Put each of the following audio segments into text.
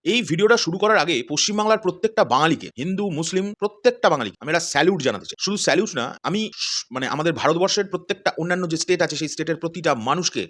এই ভিডিওটা শুরু করার আগে পশ্চিমবাংলার প্রত্যেকটা বাঙালিকে, হিন্দু মুসলিম প্রত্যেকটা বাঙালিকে আমি একটা স্যালুট জানাতে চাই। শুধু স্যালুট না, আমি মানে আমাদের ভারতবর্ষের প্রত্যেকটা অন্যান্য যে স্টেট আছে সেই স্টেটের প্রতিটা মানুষকে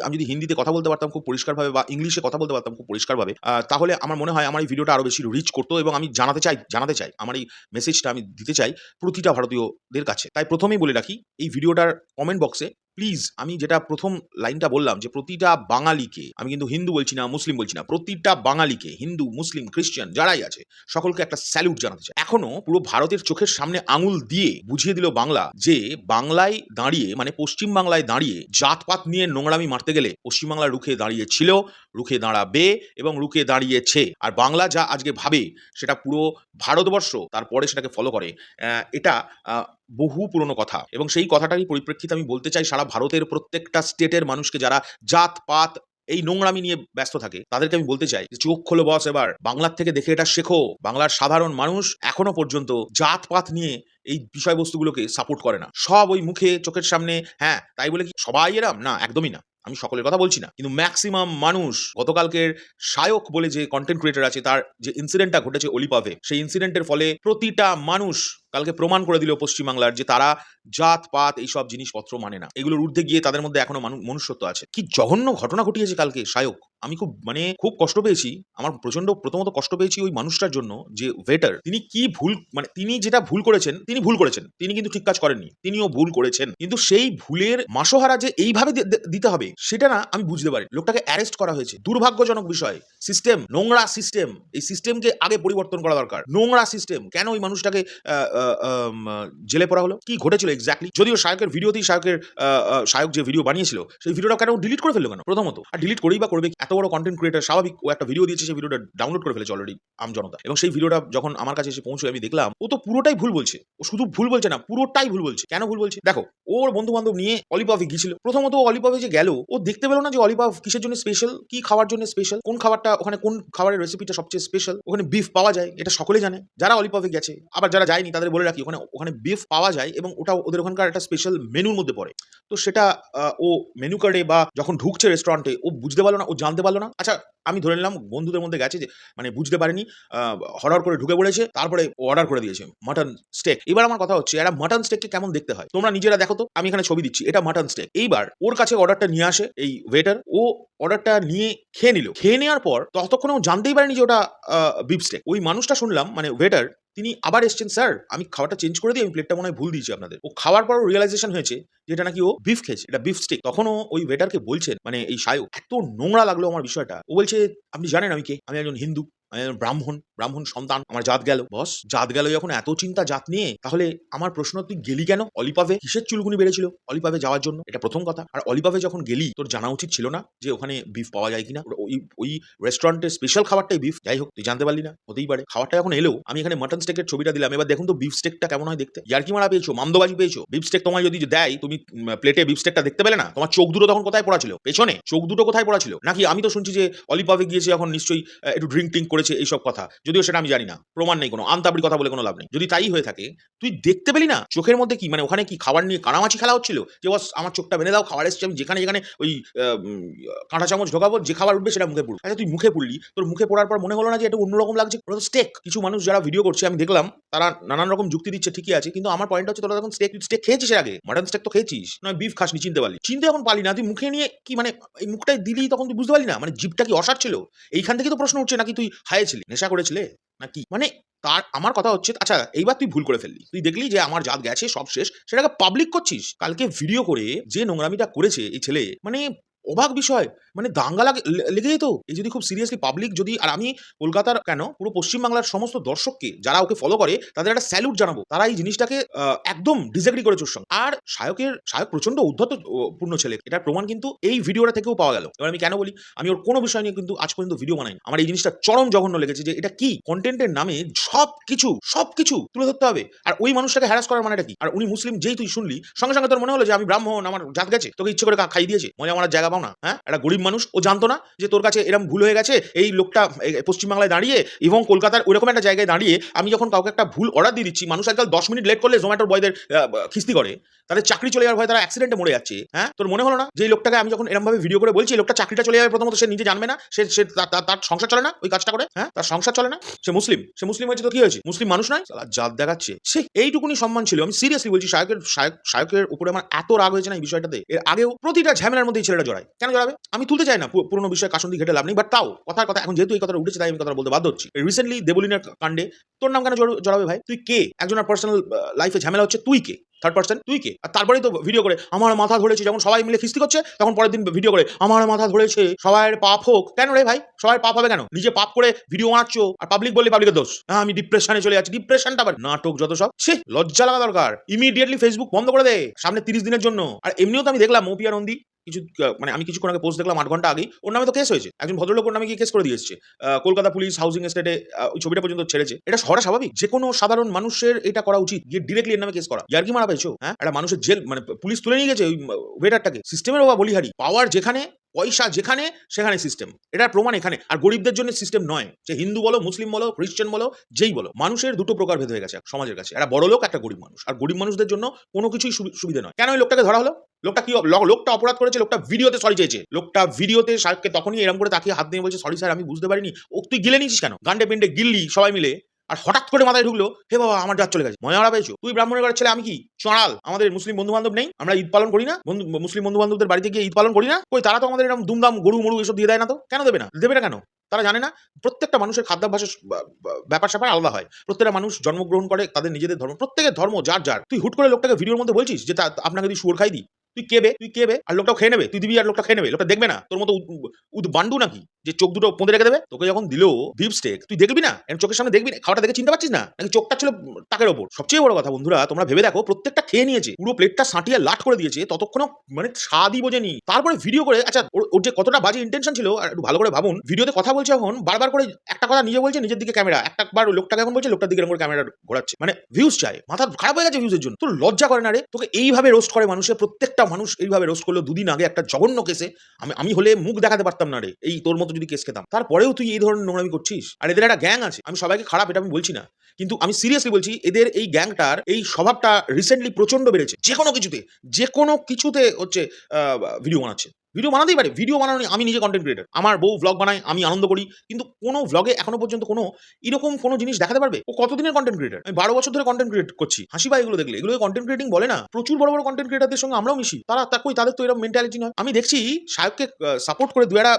আমি যদি হিন্দিতে কথা বলতে পারতাম খুব পরিষ্কারভাবে বা ইংলিশে কথা বলতে পারতাম খুব পরিষ্কারভাবে, তাহলে আমার মনে হয় আমার এই ভিডিওটা আরো বেশি রিচ করতো এবং আমি জানাতে চাই আমার এই মেসেজটা আমি দিতে চাই প্রতিটা ভারতীয়দের কাছে। তাই প্রথমেই বলে রাখি, এই ভিডিওটার কমেন্ট বক্সে প্লিজ আমি যেটা প্রথম লাইনটা বললাম যে প্রতিটা বাঙালিকে, আমি কিন্তু হিন্দু বলছি না, মুসলিম বলছি না, প্রতিটা বাঙালিকে, হিন্দু মুসলিম খ্রিস্টান যারাই আছে সকলকে একটা স্যালুট জানাতে চাই। এখনো পুরো ভারতের চোখের সামনে আঙুল দিয়ে বুঝিয়ে দিল বাংলা যে বাংলায় দাঁড়িয়ে, মানে পশ্চিম বাংলায় দাঁড়িয়ে জাতপাত নিয়ে নোংরামি মারতে গেলে পশ্চিমবাংলা রুখে দাঁড়িয়েছিল, রুখে দাঁড়াবে এবং রুখে দাঁড়িয়েছে। আর বাংলা যা আজকে ভাবে সেটা পুরো ভারতবর্ষ তারপরে সেটাকে ফলো করে। এটা বহু পুরনো কথা এবং সেই কথাটারই পরিপ্রেক্ষিতে আমি বলতে চাই সারা ভারতের প্রত্যেকটা স্টেটের মানুষকে যারা জাতপাত এই নোংরামি নিয়ে ব্যস্ত থাকে তাদেরকে আমি বলতে চাই যে চোখ খোলো বস, এবার বাংলার থেকে দেখে এটা শেখো। বাংলার সাধারণ মানুষ এখনো পর্যন্ত জাতপাত নিয়ে এই বিষয়বস্তুগুলোকে সাপোর্ট করে না। সব ওই মুখে চোখের সামনে, হ্যাঁ তাই বলে কি সবাই এরম না? একদমই না, আমি সকলের কথা বলছি না, কিন্তু ম্যাক্সিমাম মানুষ। গতকালকের শায়ক বলে যে কন্টেন্ট ক্রিয়েটর আছে, তার যে ইনসিডেন্টটা ঘটেছে অলিপাভে, সেই ইনসিডেন্টের ফলে প্রতিটা মানুষ কালকে প্রমাণ করে দিল পশ্চিমবাংলার যে তারা জাতপাত এইসব জিনিসপত্র মানে না, এগুলোর ঊর্ধ্বে গিয়ে তাদের মধ্যে এখনো মনুষ্যত্ব আছে। কি জঘন্য ঘটনা ঘটিয়েছে কালকে শায়ক। আমি খুব কষ্ট পেয়েছি। আমার প্রথমত কষ্ট পেয়েছি ওই মানুষটার জন্য, যে ওয়েটার, তিনি কি ভুল, মানে তিনি যেটা ভুল করেছেন, তিনি কিন্তু ঠিক কাজ করেননি, তিনিও ভুল করেছেন, কিন্তু সেই ভুলের মাসোহারা যে এইভাবে দিতে হবে সেটা না আমি বুঝতে পারি। লোকটাকে অ্যারেস্ট করা হয়েছে, দুর্ভাগ্যজনক বিষয়। সিস্টেম নোংরা সিস্টেম, এই সিস্টেমকে আগে পরিবর্তন করা দরকার। নোংরা সিস্টেম, কেন ওই মানুষটাকে জেলে পড়া হলো? কি ঘটেছিল এক্স্যাক্টলি? যদিও শায়কের ভিডিওতেই শায়ক যে ভিডিও বানিয়েছিল সেই ভিডিওটা কেন ডিলিট করে ফেললো কেন প্রথমত? আর ডিলিট করেই বা করবে? এত বড় কন্টেন্ট ক্রিয়েটর, স্বাভাবিক ও একটা ভিডিও দিয়েছে, সেই ভিডিওটা ডাউনলোড করে ফেলেছে অলরেডি আম জনতা, এবং সেই ভিডিওটা যখন আমার কাছে এসে পৌঁছয় আমি দেখলাম ও তো পুরোটাই ভুল বলছে। ও শুধু ভুল বলছে না, পুরোটাই ভুল বলছে। কেন ভুল বলছে? দেখো, ওর বন্ধু বান্ধব নিয়ে অলিপাভে গিয়েছিল। প্রথমত অলিপাভে যে গেল, ও দেখতে পেলো না যে অলিপাভ কিসের জন্য স্পেশাল, কি খাওয়ার জন্য স্পেশাল, কোন খাবারটা ওখানে, কোন খাবারের রেসিপিটা সবচেয়ে স্পেশাল। ওখানে বিফ পাওয়া যায়, এটা সকলে জানে যারা অলিপাভে গেছে। আবার যারা যায়নি তাদের বলে রাখি, ওখানে বিফ পাওয়া যায় এবং ওটা ওদের ওখানকার একটা স্পেশাল মেনুর মধ্যে পড়ে। তো সেটা ও মেনু কার্ডে বা যখন ঢুকছে রেস্টুরেন্টে ও বুঝতে পারলো না, ও জানতে পারলো না। আচ্ছা, আমি ধরে নিলাম বন্ধুদের মধ্যে গেছে, যে মানে বুঝতে পারেনি, হড়হড় করে ঢুকে পড়েছে, তারপরে অর্ডার করে দিয়েছে মাটন স্টেক। এবার আমার কথা হচ্ছে, একটা মাটন স্টেককে কেমন দেখতে হয় তোমরা নিজেরা দেখো তো। আমি এখানে ছবি দিচ্ছি, এটা মাটন স্টেক। এইবার ওর কাছে অর্ডারটা নিয়ে আসে এই ওয়েটার, ও অর্ডারটা নিয়ে খেয়ে নিল। খেয়ে নেওয়ার পর ততক্ষণে ও জানতেই পারেনি যে ওটা বিফ স্টেক। ওই মানুষটা শুনলাম, মানে ওয়েটার, তিনি আবার এসছেন, স্যার আমি খাবারটা চেঞ্জ করে দিই, আমি প্লেটটা মনে হয় ভুল দিয়েছি আপনাদের। ও খাওয়ার পর রিয়েলাইজেশন হয়েছে যে এটা নাকি ও বিফ খেয়েছে, এটা বিফ স্টেক। তখনও ওই ওয়েটারকে বলছেন, মানে এই শায়ক, এত নোংরা লাগলো আমার বিষয়টা। ও বলছে, আপনি জানেন আমি কে? আমি একজন হিন্দু, আমি একজন ব্রাহ্মণ সন্তান, আমার জাত গেল। বস, জাত গেল যখন এত চিন্তা জাত নিয়ে, তাহলে আমার প্রশ্ন, তুই গেলি কেন অলিপাভে? কিসের চুলকুনি বেড়েছিল অলিপাভে যাওয়ার জন্য? এটা প্রথম কথা। আর অলিপাভে যখন গেলি তোর জানা উচিত ছিল না যে ওখানে বিফ পাওয়া যায় কিনা? ওই রেস্টুরেন্টের স্পেশাল খাবারটাই বিফ। যাই হোক, তুই জানতে পারলি না, হতেই পারে। খাবারটা এখন এলো, আমি এখানে মাটন স্টেকের ছবিটা দিলাম, এবার দেখুন তো বিফ স্টেকটা কেমন হয় দেখতে। ইয়ার্কি মারা পেয়েছো, মামদোবাজি পেয়েছো? বিফ স্টেক তোমায় যদি দেয়, তুমি প্লেটে বিফ স্টেকটা দেখতে পেলে না? তোমার চোখ দুটো তখন কোথায় পড়া ছিল? পেছনে চোখ দুটো কোথায় পড়া ছিল? নাকি আমি তো শুনছি যে অলিপাভে গিয়েছে এখন নিশ্চয়ই একটু ড্রিঙ্ক টিঙ্ক করেছে, এইসব কথা, যদিও সেটা আমি জানি না, প্রমাণ নেই কোনো, আন্তাবড়ি কথা বলে কোনো লাভ নেই। যদি তাই হয়ে থাকে, তুই দেখতে পেলি না? চোখের মধ্যে কি, মানে ওখানে কি খাবার নিয়ে কানামাছি খেলা হচ্ছিল, যে বস আমার চোখটা বেঁধে দাও, খাবার এসছে, আমি যেখানে ওই কাঁটা চামচ ঢোকাবো, যে খাবার উঠবে সেটা মুখে পড়বে। আচ্ছা, তুই মুখে পড়লি, তোর মুখে পড়ার পর মনে হলো না যে এটা অন্যরকম লাগছে? ওটা তো স্টেক। কিছু মানুষ যারা ভিডিও করছে আমি দেখলাম, তারা নানান রকম যুক্তি দিচ্ছে, ঠিকই আছে, কিন্তু আমার পয়েন্ট হচ্ছে, তোরা তখন স্টেক খেয়েছিস আগে, মাটন স্টেক তো খেয়েছিস, নয় বিফ খাসনি, চিনতে এখন পারলি না, তুই মুখে নিয়ে কি, মানে এই মুখটাই দিলি, তখন তুই বুঝতে পারলি না, মানে জিভটা কি অসার ছিল? এইখান থেকে তো প্রশ্ন উঠছে, নাকি তুই হায়েছিলি, নেশা করেছিলে নাকি, মানে তার আমার কথা হচ্ছে, আচ্ছা এইবার তুই ভুল করে ফেললি, তুই দেখলি যে আমার জাত গেছে, সব শেষ, সেটাকে পাবলিক করছিস। কালকে ভিডিও করে যে নোংরামিটা করেছে এই ছেলে, মানে অবাক বিষয়, মানে দাঙ্গা লেগে যেত এই যদি খুব সিরিয়াসলি পাবলিক যদি। আর আমি কলকাতার কেন, পুরো পশ্চিমবাংলার সমস্ত দর্শককে যারা ওকে ফলো করে তাদের একটা স্যালুট জানাবো, তারা এই জিনিসটাকে একদম ডিসএগ্রি করেছে ওর সঙ্গে। আর শায়ক প্রচন্ড উদ্ধত পূর্ণ ছেলে, এটার প্রমাণ কিন্তু এই ভিডিওটা থেকেও পাওয়া গেল। এবার আমি কেন বলি, আমি ওর কোনো বিষয় নিয়ে কিন্তু আজ পর্যন্ত ভিডিও বানাইনি। আমার এই জিনিসটা চরম জঘন্য লেগেছে, যে এটা কি কন্টেন্টের নামে সবকিছু তুলে ধরতে হবে, আর ওই মানুষটাকে হ্যারাস করার মানেটা কি? আর উনি মুসলিম, যেই তুই শুনলি সঙ্গে সঙ্গে তোর মনে হলো যে আমি ব্রাহ্মণ, আমার জাত গেছে, তোকে ইচ্ছে করে খাইয়ে দিয়েছে, মজা মারার জায়গা পাও না? হ্যাঁ, একটা গরিব মানুষ, ও জানতো না যে তোর কাছে এরকম ভুল হয়ে গেছে, এই লোকটা পশ্চিমবাংলায় দাঁড়িয়ে এবং কলকাতার ওইরকম একটা জায়গায় দাঁড়িয়ে আমি যখন কাউকে একটা ভুল অর্ডার দিয়ে দিচ্ছি, মানুষ আজকাল 10 মিনিট লেট করলে জোম্যাটোর বয়দের খিস্তি করে, তাদের চাকরি চলে যাওয়ার ভয় তারা অ্যাক্সিডেন্টে মরে যাচ্ছে। হ্যাঁ, তোর মনে হলো না যে এই লোকটাকে আমি যখন এরকম ভাবে ভিডিও করে বলছি লোকটা চাকরিটা চলে যাবে, প্রথমত সে নিজে জানবে না, সে তার সংসার চলে না ওই কাজটা করে। হ্যাঁ, তার সংসার চলে না, সে মুসলিম হয়েছে তো কি হয়েছে, মুসলিম মানুষ নয়, জাত দেখাচ্ছে। সে এইটুকুনি সম্মান ছিল। আমি সিরিয়াসলি বলছি, শায়কের উপরে আমার এত রাগ হয়েছে না এই বিষয়টাতে। এর আগেও প্রতিটা ঝামেলার মধ্যে এই ছেলেটা জড়ায়। কেন জড়াবে? আমি তুলতে চাই না পুরোনো বিষয়ে কাসন্দি ঘেটে লাভ নেই, বাট তাও কথার কথা এখন যেহেতু এই কথাটা উঠেছে তাই আমি কথা বলতে বাধ্য হচ্ছি। রিসেন্টলি দেবলিনের কাণ্ডে তোর নাম কেন জড়াবে ভাই? তুই কে? একজনের পার্সোনাল লাইফে ঝামেলা হচ্ছে, তুই কে? থার্ড পার্সন তুই কে? আর তারপরেই তো ভিডিও করে আমার মাথা ধরেছে, যখন সবাই মিলে খিস্তি করছে তখন পরের দিন ভিডিও করে আমার মাথা ধরেছে, সবার পাপ হোক। কেন রে ভাই, সবার পাপ হবে কেন? নিজে পাপ করে ভিডিও বানাচ্ছ আর পাবলিক বললে পাবলিকের দোষ। হ্যাঁ, আমি ডিপ্রেশনে চলে যাচ্ছি। ডিপ্রেশনটা আবার নাটক যত সব। সে লজ্জা লাগা দরকার। ইমিডিয়েটলি ফেসবুক বন্ধ করে দে সামনে 30 দিনের জন্য। আর এমনিও তো আমি দেখলাম মৌপিয়া নন্দী আমি কিছুক্ষণ আগে পোস্ট দেখলাম 8 ঘন্টা আগে, ওর নামে তো কেস হয়েছে। একজন ভদ্রলোক ওর নামে গিয়ে কেস করে দিয়ে এসেছে। কলকাতা পুলিশ হাউজিং এস্টেটে ওই ছবিটা পর্যন্ত ছেড়েছে। এটা হওয়া স্বাভাবিক। যে কোনো সাধারণ মানুষের এটা করা উচিত, গিয়ে ডিরেক্টলি এর নামে কেস করা। ইয়ার কি মারা পেয়েছো? হ্যাঁ, একটা মানুষের জেল পুলিশ তুলে নিয়ে গেছে ওই ওয়েটারটাকে। সিস্টেমের বাবা বলিহারি, পাওয়ার যেখানে, পয়সা যেখানে, সেখানে সিস্টেম। এটার প্রমাণ এখানে। আর গরিবদের জন্য সিস্টেম নয়, যে হিন্দু বলো, মুসলিম বলো, খ্রিস্টান বলো, যেই বলো, মানুষের দুটো প্রকার ভেদ হয়ে গেছে সমাজের কাছে। একটা বড় লোক, একটা গরিব মানুষ। আর গরিব মানুষদের জন্য কোনো কিছুই সুবিধা নয়। কেন ওই লোকটাকে ধরা হলো? লোকটা কি লোকটা অপরাধ করেছে, লোকটা ভিডিওতে সরি চেয়েছে। লোকটা ভিডিওতে শাহরুখকে তখনই এরকম করে তাকিয়ে হাত দিয়ে বলছে সরি স্যার, আমি বুঝতে পারিনি। ও তুই গিলে নিয়েছিস কেন? গান্ডে পিন্ডে গিললি সবাই মিলে, আর হঠাৎ করে মাথায় ঢুকলো হে বাবা আমার জাত চলে গেছে। মজা পেয়েছো? তুই ব্রাহ্মণের ঘরের ছেলে, আমি কি চড়াল? আমাদের মুসলিম বন্ধু বান্ধব নেই? আমরা ঈদ পালন করি না? মুসলিম বন্ধু বান্ধবদের বাড়িতে গিয়ে ঈদ পালন করি না? কই তারা তো আমাদের এরকম দুমদাম গরু মরু এসব দিয়ে দেয় না তো? কেন দেবে না? দেবে না কেন? তারা জানে না প্রত্যেকটা মানুষের খাদ্যাভ্যাসের ব্যাপার স্যাপার আলাদা হয়। প্রত্যেকটা মানুষ জন্মগ্রহণ করে তাদের নিজেদের ধর্ম, প্রত্যেকের ধর্ম যার যার। তুই হুট করে লোকটাকে ভিডিওর মধ্যে বলছিস যে আপনাকে যদি শুয়োর খাই দিই, তুই কেবে? আর লোকটাও খেয়ে নেবে, তুই দিবি আর লোকটা খেয়ে নেবে, লোকটা দেখবে না তোর মতো বান্ডু নাকি যে চোখ দুটো পঁদে রেখে দেবে? তোকে যখন দিল বিফ স্টেক তুই দেখবি না? চোখের সামনে দেখবি না? খাওয়াটা দেখে চিনতে পারছিস না নাকি চোখটা ছিল টাকের ওপর? সবচেয়ে বড় কথা বন্ধুরা, তোমরা ভেবে দেখো, প্রত্যেকটা খেয়ে নিয়েছে, পুরো প্লেটটা সাঁটিয়ে লাট করে দিয়েছে, ততক্ষণ স্বাদই বোঝেনি। তারপরে ভিডিও করে, আচ্ছা ওর যে কতটা বাজে ইন্টেনশন ছিল আর একটু ভালো করে ভাবুন। ভিডিওতে কথা বলছে এখন, বারবার করে একটা কথা নিজে বলছে, নিজের দিকে ক্যামেরা, একবার লোকটাকে এখন বলছে, লোকটার দিকে এরকম করে ক্যামেরা ঘোরাচ্ছে, ভিউজ চায়। মাথা খারাপ হয়ে গেছে ভিউজের জন্য। তোর লজ্জা করে না রে? তোকে এইভাবে রোস্ট করে মানুষের, প্রত্যেকটা মানুষ এইভাবে রোস্ট করলো। দুদিন আগে একটা জঘন্য কেসে আমি হলে মুখ দেখাতে পারতাম না রে, এই তোর মতো যদি কেস খেতাম। তারপরেও তুই এই ধরনের নোংরামি করছিস। আর এদের একটা গ্যাং আছে, আমি সবাইকে খারাপ এটা আমি বলছি না, কিন্তু আমি সিরিয়াসলি বলছি, এদের এই গ্যাংটার এই স্বভাবটা রিসেন্টলি প্রচন্ড বেড়েছে। যে কোনো কিছুতে হচ্ছে ভিডিও বানাচ্ছে। ভিডিও বানাতেই পারে, ভিডিও বানানো আমি নিজে কন্টেন্ট ক্রিয়েটার, আমার বউ ভ্লগ বানায়, আমি আনন্দ করি, কিন্তু কোনো ভ্লগে এখনো পর্যন্ত কোনো এরকম কোনো জিনিস দেখাতে পারবে? ও কতদিনের কন্টেন্ট ক্রিয়েটার? আমি 12 বছর ধরে কন্টেন্ট ক্রিয়েট করছি। হাসি পায় এগুলো দেখলে, এগুলো কন্টেন্ট ক্রিয়েটিং বলে না। প্রচুর বড় বড় কন্টেন্ট ক্রিয়েটারদের সঙ্গে আমরাও মিশি, তাদের তো এরকম মেন্টালিটি নয়। আমি দেখছি শায়ককে সাপোর্ট করে দুয়ারা,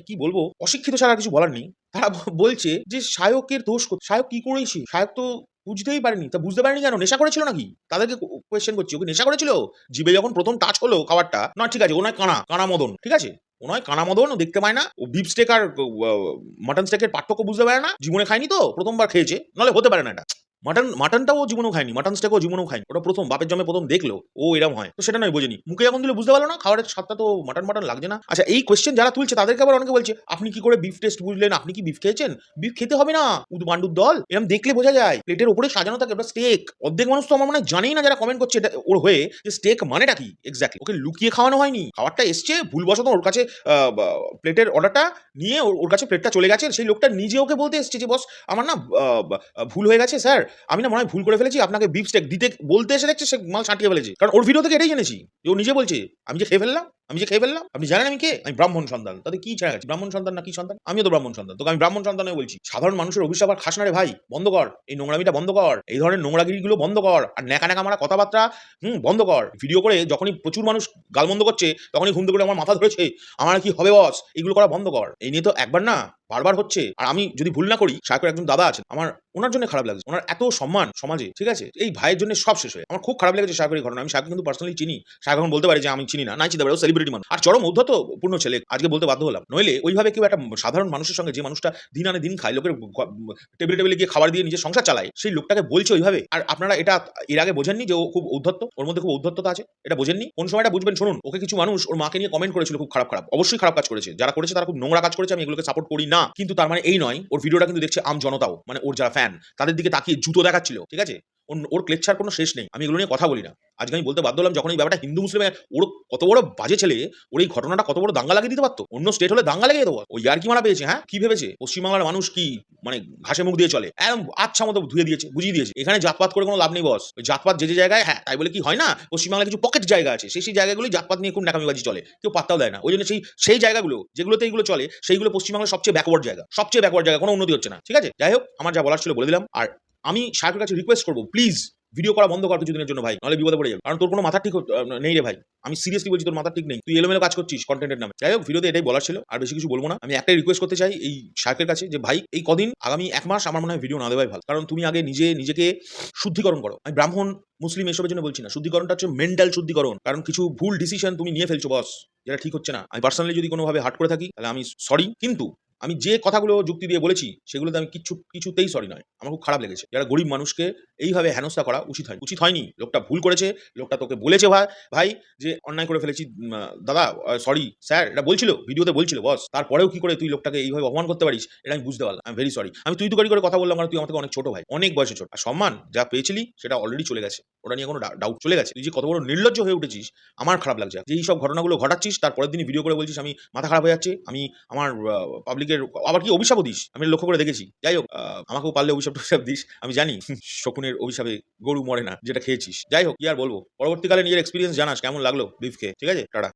কি বলবো, অশিক্ষিত ছাড়া কিছু বলার নেই। তারা বলছে যে শায়কের দোষ, শায়ক কি করেছি, শায়ক তো বুঝতেই পারেনি। তা বুঝতে পারেনি কেন? নেশা করেছিল নাকি? তাদেরকে কোয়েশ্চেন করছি, ওকে নেশা করেছিল? জিবে যখন প্রথম টাচ হলো খাবারটা, না ঠিক আছে, ও নয় কানা মদন, ঠিক আছে, ও নয় কানা মদন, ও দেখতে পায় না, ও বিফ স্টেক আর মাটন স্টেকের পার্থক্য বুঝতে পারে না, জীবনে খায়নি তো, প্রথমবার খেয়েছে, নাহলে হতে পারে না এটা। মাটনটাও জীবনেও খায়নি, মাটন স্টেকও জীবনেও খায়নি, ওটা প্রথম বাপের জন্মে প্রথম দেখলো ও এরকম হয়, তো সেটা নয় বোঝেনি, মুখে যখন দিলে বুঝতে পারলো না, খাবারের স্বাদটা তো মাটন লাগছে না। আচ্ছা, এই কোয়েশ্চেন যারা তুলছে তাদেরকে আবার অনেকে বলছে আপনি কি করে বিফ টেস্ট বুঝলেন, আপনি কি বিফ খেয়েছেন? বিফ খেতে হবে না, বান্ডুর দল, এরকম দেখলে বোঝা যায়, প্লেটের উপরে সাজানো থাকে ওটা স্টেক। অর্ধেক মানুষ তো আমার মনে হয় জানেই না, যারা কমেন্ট করছে এটা ওর হয়ে, যে স্টেক মানেটা কি এক্স্যাক্টলি। ওকে লুকিয়ে খাওয়ানো হয়নি, খাবারটা এসছে ভুলবশত ওর কাছে, প্লেটের অর্ডারটা নিয়ে ওর কাছে প্লেটটা চলে গেছে, সেই লোকটা নিজে ওকে বলতে এসছে যে বস আমার না ভুল হয়ে গেছে স্যার, আমি না মনে হয় ভুল করে ফেলেছি, আপনাকে বিফ স্টেক দিতে বলতে এসে দেখছে সে মাল ছাঁটিয়ে ফেলেছে। কারণ ওর ভিডিও থেকে এটাই জেনেছি যে ও নিজে বলছে আমি যে খেয়ে ফেললাম, আপনি জানেন আমি কে? আমি ব্রাহ্মণ সন্তান। তাদের কি ছেড়ে গেছে, ব্রাহ্মণ সন্তান না কি সন্তান? আমিও তো ব্রাহ্মণ সন্তান, তোকে আমি ব্রাহ্মণ সন্তানে বলছি। সাধারণ মানুষের অভিশাপ আর খাস না রে ভাই, বন্ধ কর এই নোংরামিটা, বন্ধ কর এই ধরনের নোংরাগিরিগুলো বন্ধ কর, আর ন্যাকা মারা কথাবার্তা বন্ধ কর। ভিডিও করে যখনই প্রচুর মানুষ গালমন্দ করছে তখনই ঘুম থেকে আমার মাথা ধরেছে, আমার কি হবে বস, এগুলো করা বন্ধ কর। এই নিয়ে তো একবার না বারবার হচ্ছে। আর আমি যদি ভুল না করি, শায়কের একজন দাদা আছেন, আমার ওনার জন্য খারাপ লাগছে, ওনার এত সম্মান সমাজে, ঠিক আছে, এই ভাইয়ের জন্য সব শেষ হয়ে আমার খুব খারাপ লেগেছে শায়কের এই ঘটনা। আমি শায়ক কিন্তু পার্সোনালি চিনি, শায়ক এখন বলতে পারে যে আমি চিনি না, নাই চিনতে পারে, ও সেলিব্রিটি মানুষ আর চরম উদ্ধতপূর্ণ ছেলে, আজকে বলতে বাধ্য হলাম। নইলে ওইভাবে কেউ একটা সাধারণ মানুষের সঙ্গে, যে মানুষটা দিন আনে দিন খায়, লোকের টেবিলে গিয়ে খাবার দিয়ে নিজের সংসার চালায়, সেই লোকটাকে বলছে ওইভাবে। আর আপনারা এটা এর আগে বোঝেননি যে ও খুব উদ্ধত্ত, ওর মধ্যে খুব উদ্ধত্ততা আছে, এটা বোঝেননি? কোন সময়টা বুঝবেন শুনুন। ওকে কিছু মানুষ ওর মাকে নিয়ে কমেন্ট করেছিল খুব খারাপ, অবশ্যই খারাপ কাজ করেছে, যারা করেছে তারা খুব নোংরা কাজ করেছে, আমি এগুলোকে সাপোর্ট করি না, কিন্তু তার মানে এই নয় ওর ভিডিওটা কিন্তু দেখছে আম জনতাও, ওর যারা ফ্যান তাদের দিকে তাকিয়ে জুতো দেখাচ্ছিল, ঠিক আছে। ওর ক্লেচ্ছার কোনো শেষ নেই। আমি এগুলো নিয়ে কথা বলি না। আজকে আমি বলতে বাধ্য হলাম যখন এই ব্যাপারটা হিন্দু মুসলিমের, ওর কত বড় বাজে ছেলে, ওর এই ঘটনাটা কত বড় দাঙ্গা লাগিয়ে দিতে পারতো। অন্য স্টেট হলে দাঙ্গা লাগিয়ে দেবো। ওই আর কি মারা পেয়েছে, হ্যাঁ কি ভেবেছে পশ্চিমবাংলার মানুষ কি মানে ঘাসে মুখ দিয়ে চলে, একদম আচ্ছা মতো ধুয়ে দিয়েছে, বুঝিয়ে দিয়েছে। এখানে জাতপাত করে কোনো লাভ নেই বস। ওই জাতপাত যে জায়গায়, হ্যাঁ তাই বলে কি হয় না, পশ্চিমবাংলায় কিছু পকেট জায়গা আছে, সেই জায়গাগুলি জাতপাত নিয়ে খুব নাকামিবাজি চলে, কেউ পাত্তাও দেয় না। ওই জন্য সেই জায়গাগুলো যেগুলোতে এইগুলো চলে, সেইগুলো পশ্চিমবাংলার সবচেয়ে ব্যাকওয়ার্ড জায়গা, সবচেয়ে ব্যাকওয়ার্ড জায়গা, কোনো উন্নতি হচ্ছে না। ঠিক আছে, যাই হোক, আমার যা বলার ছিল বলে দিলাম। আর আমি সাহেবের কাছে রিকোয়েস্ট করবো, প্লিজ ভিডিও করা বন্ধ কর কিছুদিনের জন্য ভাই, নাহলে বিপদে পড়ে যাবে। কারণ তোর কোনো মাথা ঠিক নেই রে ভাই, আমি সিরিয়াসলি বলছি, তোর মাথা ঠিক নেই, তুই এলোমেলো কাজ করছিস কন্টেন্টের নামে। যাই হোক, ভিডিওতে এটাই বলার ছিল, আর বেশি কিছু বলবো না। আমি একটাই রিকোয়েস্ট করতে চাই এই সাহেবের কাছে, যে ভাই এই কদিন আগামী 1 মাস আমার মনে হয় ভিডিও না দেওয়াই ভালো। কারণ তুমি আগে নিজেকে শুদ্ধিকরণ করো। আমি ব্রাহ্মণ মুসলিম এসবের জন্য বলছি না, শুদ্ধিকরণটা হচ্ছে মেন্টাল শুদ্ধিকরণ। কারণ কিছু ভুল ডিসিশন তুমি নিয়ে ফেলছো বস, যেটা ঠিক হচ্ছে না। আমি পার্সোনালি যদি কোনোভাবে হার্ট করে থাকি তাহলে আমি সরি, কিন্তু আমি যে কথাগুলো যুক্তি দিয়ে বলেছি সেগুলোতে আমি কিছুতেই সরি নয়। আমার খুব খারাপ লেগেছে। যারা গরিব মানুষকে এইভাবে হেনস্থা করা উচিত হয়নি। লোকটা ভুল করেছে, লোকটা তোকে বলেছে ভাই যে অন্যায় করে ফেলেছি দাদা, সরি স্যার, এটা বলছিল, ভিডিওতে বলছিল বস। তারপরেও কি করে তুই লোকটাকে এইভাবে অপমান করতে পারিস, এটা আমি বুঝতে পারলাম। I am very sorry. আমি তুই তুকারি করে কথা বললাম, কারণ তুই আমার থেকে অনেক ছোট ভাই, অনেক বয়সে ছোট। আর সম্মান যা পেয়েছিলি সেটা অলরেডি চলে গেছে, ওটা নিয়ে কোনো ডাউট চলে গেছে। তুই যে কত বড় নির্লজ্জ হয়ে উঠেছিস আমার খারাপ লাগছে। যে এই সব ঘটনাগুলো ঘটাচ্ছিস, তারপরের দিনই ভিডিও করে বলছিস আমি মাথা খারাপ হয়ে যাচ্ছে, আমি আমার পাবলিকের আবার কি অভিশাপও দিস, আমি লক্ষ্য করে দেখেছি। যাই হোক, আমাকেও পারলে অভিশাপ দিস, আমি জানি শকুনের অভিশাপে গরু মরে না, যেটা খেয়েছিস। যাই হোক, কি আর বলবো, পরবর্তীকালে নিজের এক্সপিরিয়েন্স জানাস কেমন লাগলো বিফ খেয়ে। ঠিক আছে, টাটা।